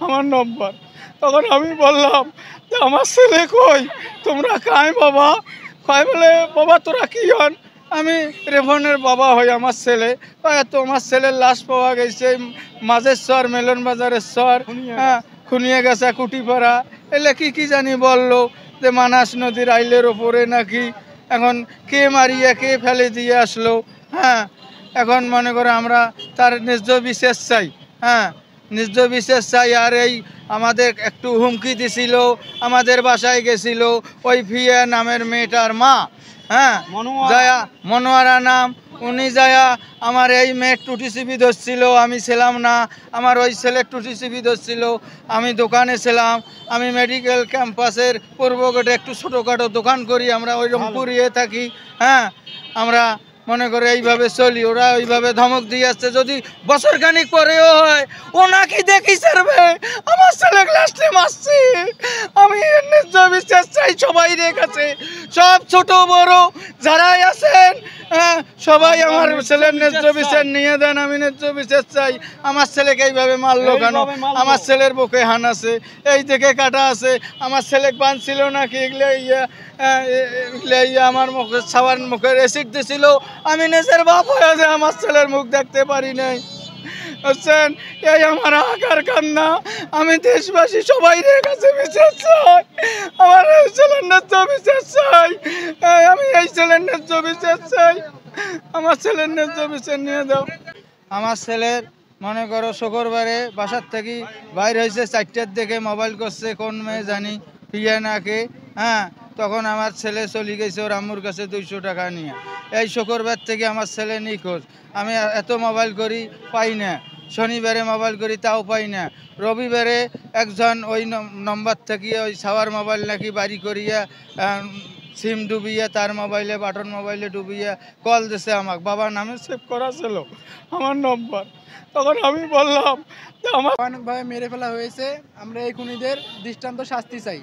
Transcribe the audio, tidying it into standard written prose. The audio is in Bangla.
আমার নম্বর। তখন আমি বললাম যে আমার ছেলে কই, তোমরা কাই বাবা? কয় বলে বাবা তোরা কি হন? আমি রেভনের বাবা হই, আমার ছেলে। তো আমার ছেলের লাশ পাওয়া গেছে মাঝের স্বর মেলন বাজারের স্বর, হ্যাঁ, খুনিয়ে গেছে কুটিপাড়া। এলে কি জানি বললো যে মানাস নদীর আইলের ওপরে নাকি এখন কে মারিয়ে কে ফেলে দিয়ে আসলো। হ্যাঁ, এখন মনে করে আমরা তার ন্যায্য বিচার চাই। হ্যাঁ, ন্যায্য বিচার চাই। আর এই আমাদের একটু হুমকি দিছিল, আমাদের বাসায় গেছিল ওই ফিয়া নামের মেয়েটার মা। হ্যাঁ, যায়া মনোয়ারা নাম, উনি যায়া আমার এই মেয়ের টুটি চিপি ধরছিল, আমি ছিলাম না। আমার ওই ছেলের টুটি চিপি ধরছিল, আমি দোকানে ছিলাম। আমি মেডিকেল ক্যাম্পাসের পূর্ব গেটে একটু ছোটোখাটো দোকান করি, আমরা ওই রংপুরিয়ে থাকি। হ্যাঁ, আমরা মনে করে এইভাবে চলি। ওরা ওইভাবে ধমক দিয়ে আসছে, যদি বছরখানিক পরেও হয় ও নাকি দেখি ছাড়বে। আমার ছেলে লাস্টে মারছি। আমি ন্যায্য বিচার চাই সবাই রেখেছে, সব ছোট বড় যারাই আছেন, হ্যাঁ, সবাই আমার ছেলের ন্যায্য বিচার নিয়ে দেন। আমি ন্যায্য বিচার চাই। আমার ছেলেকে এইভাবে মারলো কেন? আমার ছেলের বুকে হান আছে, এই দিকে কাটা আছে। আমার ছেলে বান ছিল নাকি এগুলো আমার মুখে ছাওয়ার মুখের অ্যাসিড দিছিল। আমি নিজের বাপ হয়ে যে আমার ছেলের মুখ দেখতে পারি নাই। বুঝছেন, এই আমার আকার কান্না। আমি দেশবাসী সবাই কাছে বিচার চাই, আমার এই ছেলের ন্যায্য বিচার চাই। আমি এই ছেলের ন্যায্য বিচার চাই। আমার ছেলের ন্যায্য বিচার নিয়ে দাও। আমার ছেলের মনে করো শুক্রবারে বাসার থেকে বাইর হয়েছে 4টার দিকে, মোবাইল করছে কোন মেয়ে জানি পিয়ানাকে। হ্যাঁ, তখন আমার ছেলে চলে গেছে ওর আম্মুর কাছে 200 টাকা নিয়ে। এই শুক্রবার থেকে আমার ছেলে নিখোঁজ। আমি এত মোবাইল করি পাই না, শনিবারে মোবাইল করি তাও পাই না। রবিবারে একজন ওই নম্বর থেকে ওই সাওয়ার মোবাইল নাকি বাড়ি করিয়া সিম ডুবিয়ে তার মোবাইলে বাটন মোবাইলে ডুবিয়ে কল দিছে আমাকে, বাবার নামে সেভ করা ছিল আমার নম্বর। তখন আমি বললাম যে আমার ভয়ানকভাবে মেরে ফেলা হয়েছে। আমরা এই খুনিদের দৃষ্টান্ত শাস্তি চাই।